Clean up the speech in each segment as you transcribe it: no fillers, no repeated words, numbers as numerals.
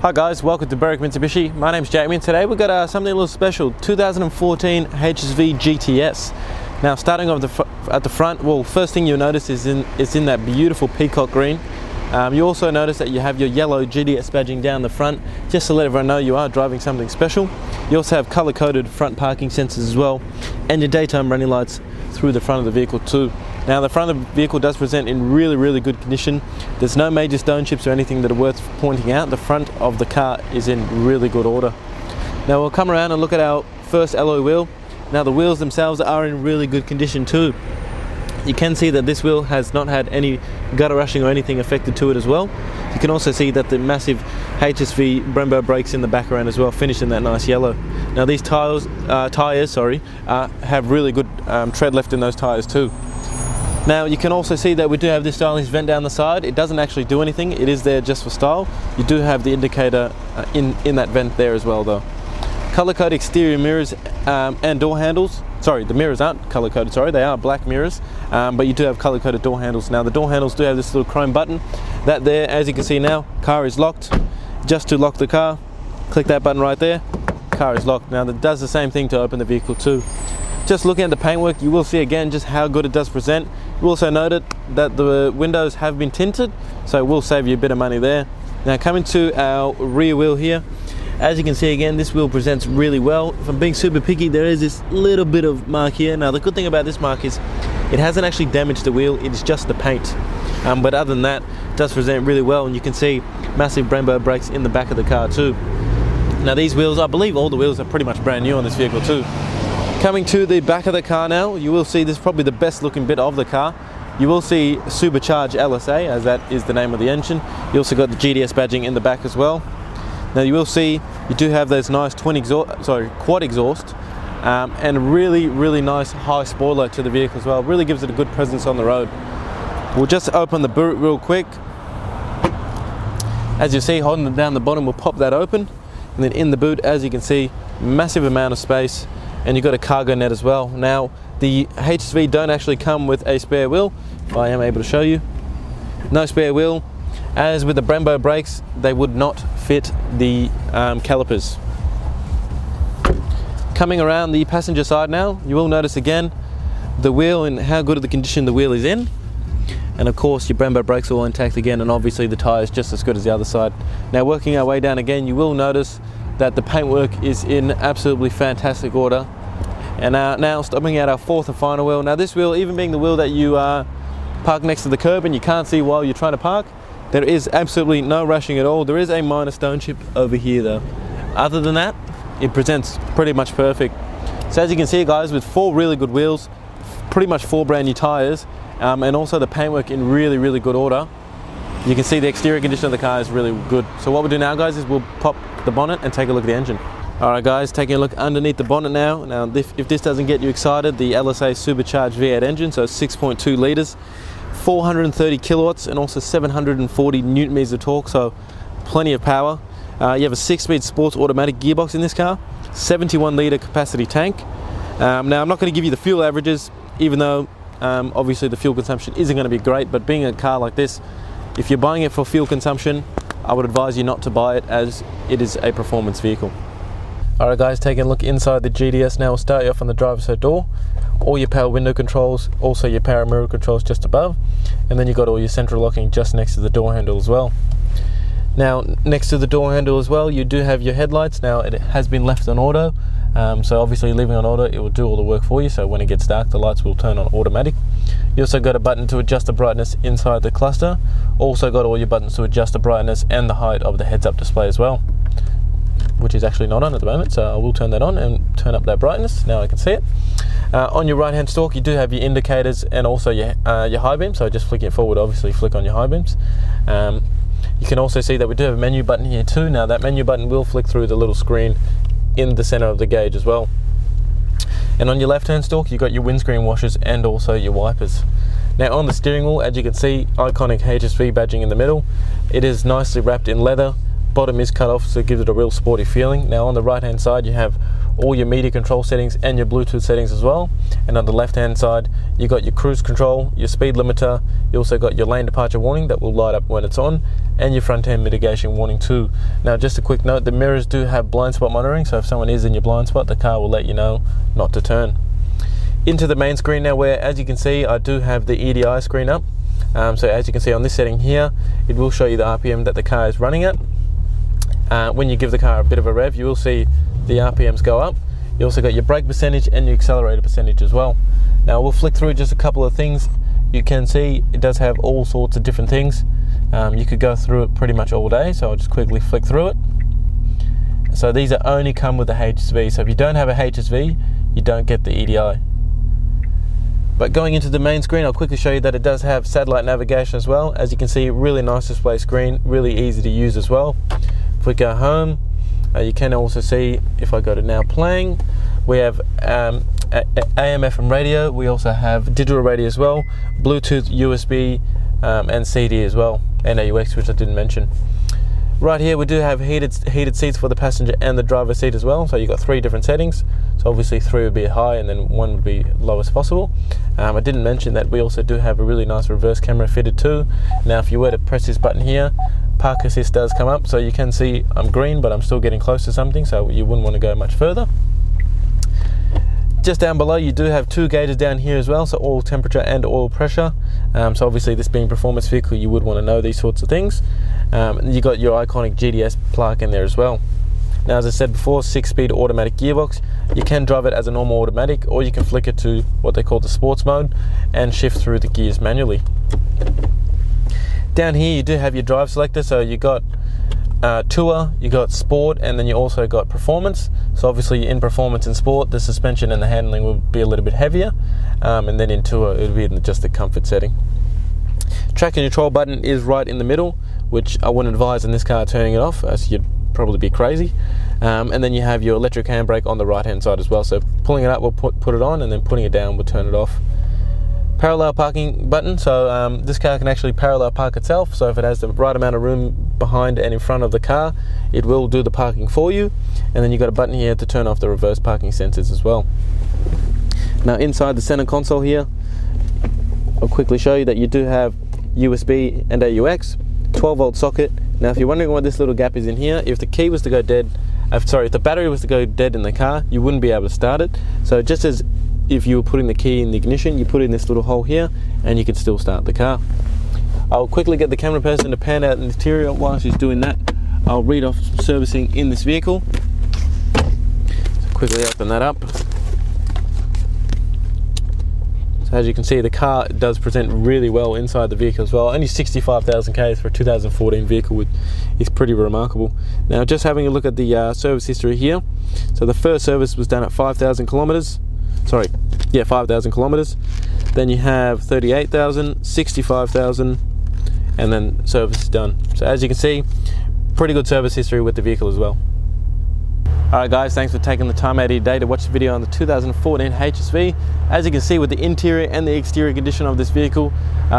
Hi guys, welcome to Berwick Mitsubishi. My name's Jamie and today we've got something a little special, 2014 HSV GTS. Now starting off at the front, well, first thing you'll notice is in that beautiful peacock green. You also notice that you have your yellow GTS badging down the front, just to let everyone know you are driving something special. You also have colour-coded front parking sensors as well, and your daytime running lights through the front of the vehicle too. Now the front of the vehicle does present in really good condition. There's no major stone chips or anything that are worth pointing out. The front of the car is in really good order. Now we'll come around and look at our first alloy wheel. Now the wheels themselves are in really good condition too. You can see that this wheel has not had any gutter rushing or anything affected to it as well. You can also see that the massive HSV Brembo brakes in the background as well, finished in that nice yellow. Now these tyres have really good tread left in those tyres too. Now you can also see that we do have this stylish vent down the side. It doesn't actually do anything, it is there just for style. You do have the indicator in that vent there as well though. Colour-coded exterior mirrors and door handles. Sorry, the mirrors aren't colour-coded, sorry, they are black mirrors, but you do have colour-coded door handles. Now the door handles do have this little chrome button. That there, as you can see now, car is locked. Just to lock the car, click that button right there, car is locked. Now that does the same thing to open the vehicle too. Just looking at the paintwork, you will see again just how good it does present. You also noted that the windows have been tinted, so it will save you a bit of money there. Now coming to our rear wheel here, as you can see again, this wheel presents really well. If I'm being super picky, there is this little bit of mark here. Now the good thing about this mark is it hasn't actually damaged the wheel, it is just the paint. But other than that, it does present really well, and you can see massive Brembo brakes in the back of the car too. Now these wheels, I believe all the wheels are pretty much brand new on this vehicle too. Coming to the back of the car now, you will see this is probably the best looking bit of the car. You will see supercharged LSA, as that is the name of the engine. You also got the GTS badging in the back as well. Now you will see you do have those nice quad exhaust and really nice high spoiler to the vehicle as well. Really gives it a good presence on the road. We'll just open the boot real quick. As you see, holding it down the bottom, we'll pop that open, and then in the boot, as you can see, massive amount of space. And you've got a cargo net as well. Now the HSV don't actually come with a spare wheel, if I am able to show you. No spare wheel. As with the Brembo brakes, they would not fit the calipers. Coming around the passenger side now, you will notice again the wheel and how good of the condition the wheel is in. And of course your Brembo brakes are all intact again, and obviously the tyres just as good as the other side. Now working our way down again, you will notice that the paintwork is in absolutely fantastic order. And now stopping at our fourth and final wheel. Now this wheel, even being the wheel that you park next to the curb and you can't see while you're trying to park, there is absolutely no rushing at all. There is a minor stone chip over here though. Other than that, it presents pretty much perfect. So as you can see guys, with four really good wheels, pretty much four brand new tyres, and also the paintwork in really good order, you can see the exterior condition of the car is really good. So what we'll do now guys is we'll pop the bonnet and take a look at the engine. Alright guys, taking a look underneath the bonnet now. Now if this doesn't get you excited, the LSA supercharged V8 engine, so 6.2 litres, 430 kilowatts and also 740 newton meters of torque, so plenty of power. You have a 6-speed sports automatic gearbox in this car, 71 litre capacity tank. Now I'm not going to give you the fuel averages, even though obviously the fuel consumption isn't going to be great, but being a car like this, if you're buying it for fuel consumption, I would advise you not to buy it, as it is a performance vehicle. Alright guys, taking a look inside the GTS now. We'll start you off on the driver's side door. All your power window controls, also your power mirror controls just above, and then you've got all your central locking just next to the door handle as well. Now next to the door handle as well, you do have your headlights. Now it has been left on auto, so obviously leaving on auto, it will do all the work for you, so when it gets dark the lights will turn on automatic. You also got a button to adjust the brightness inside the cluster. Also got all your buttons to adjust the brightness and the height of the heads-up display as well, which is actually not on at the moment, so I will turn that on and turn up that brightness. Now I can see it. On your right hand stalk you do have your indicators and also your high beam, so just flicking it forward, obviously flick on your high beams. You can also see that we do have a menu button here too. Now that menu button will flick through the little screen in the center of the gauge as well. And on your left hand stalk you've got your windscreen washers and also your wipers. Now on the steering wheel, as you can see, iconic HSV badging in the middle. It is nicely wrapped in leather. Bottom is cut off, so it gives it a real sporty feeling. Now on the right hand side you have all your media control settings and your Bluetooth settings as well, and on the left hand side you got your cruise control, your speed limiter. You also got your lane departure warning that will light up when it's on, and your front end mitigation warning too. Now just a quick note, the mirrors do have blind spot monitoring, so if someone is in your blind spot, the car will let you know not to turn. Into the main screen now, where as you can see I do have the EDI screen up. So as you can see on this setting here, it will show you the RPM that the car is running at. When you give the car a bit of a rev, you will see the RPMs go up. You also got your brake percentage and your accelerator percentage as well. Now we'll flick through just a couple of things. You can see it does have all sorts of different things. You could go through it pretty much all day, so I'll just quickly flick through it. So these are only come with the HSV, so if you don't have a HSV, you don't get the EDI. But going into the main screen, I'll quickly show you that it does have satellite navigation as well. As you can see, really nice display screen, really easy to use as well. If we go home, you can also see, if I go to now playing, we have AM, FM radio. We also have digital radio as well, Bluetooth, USB, and CD as well, and AUX, which I didn't mention. Right here we do have heated seats for the passenger and the driver's seat as well, so you've got 3 different settings. So obviously 3 would be high and then 1 would be lowest possible. I didn't mention that we also do have a really nice reverse camera fitted too. Now if you were to press this button here, park assist does come up, so you can see I'm green but I'm still getting close to something, so you wouldn't want to go much further. Just down below you do have 2 gauges down here as well, so oil temperature and oil pressure. So obviously this being a performance vehicle, you would want to know these sorts of things. You got your iconic GTS plaque in there as well. Now as I said before, 6-speed automatic gearbox. You can drive it as a normal automatic, or you can flick it to what they call the sports mode and shift through the gears manually. Down here you do have your drive selector, so you got Tour, you got Sport, and then you also got Performance. So obviously in Performance and Sport, the suspension and the handling will be a little bit heavier, and then in Tour it will be in just the comfort setting. Traction control button is right in the middle, which I wouldn't advise in this car turning it off, as you'd probably be crazy. And then you have your electric handbrake on the right hand side as well, so pulling it up will put it on, and then putting it down will turn it off. Parallel parking button, so this car can actually parallel park itself, so if it has the right amount of room behind and in front of the car, it will do the parking for you. And then you've got a button here to turn off the reverse parking sensors as well. Now inside the center console here, I'll quickly show you that you do have USB and AUX, 12-volt socket. Now if you're wondering what this little gap is in here, if the key was to go dead, if the battery was to go dead in the car, you wouldn't be able to start it. So just as if you were putting the key in the ignition, you put it in this little hole here and you could still start the car. I'll quickly get the camera person to pan out the interior. While she's doing that, I'll read off some servicing in this vehicle. So quickly open that up. So as you can see, the car does present really well inside the vehicle as well. Only 65,000 Ks for a 2014 vehicle is pretty remarkable. Now just having a look at the service history here. So the first service was done at 5,000 kilometers. 5,000 kilometers. Then you have 38,000, 65,000, and then service is done. So as you can see, pretty good service history with the vehicle as well. Alright guys, thanks for taking the time out of your day to watch the video on the 2014 HSV. As you can see with the interior and the exterior condition of this vehicle,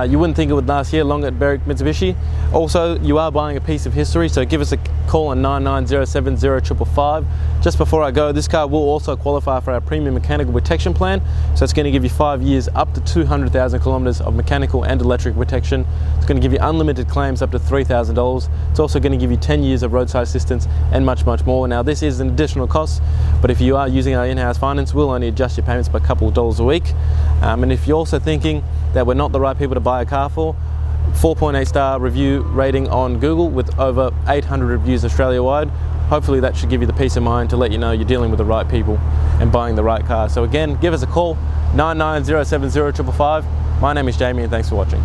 you wouldn't think it would last here long at Berwick Mitsubishi. Also, you are buying a piece of history, so give us a call on 99070555. Just before I go, this car will also qualify for our premium mechanical protection plan. So it's going to give you 5 years up to 200,000 kilometers of mechanical and electric protection. It's going to give you unlimited claims up to $3,000. It's also going to give you 10 years of roadside assistance and much more. Now this is an additional cost, but if you are using our in-house finance, we'll only adjust your payments by a couple of dollars a week. And if you're also thinking that we're not the right people to buy a car for, 4.8 star review rating on Google with over 800 reviews Australia-wide. Hopefully that should give you the peace of mind to let you know you're dealing with the right people and buying the right car. So again, give us a call, 99070555. My name is Jamie and thanks for watching.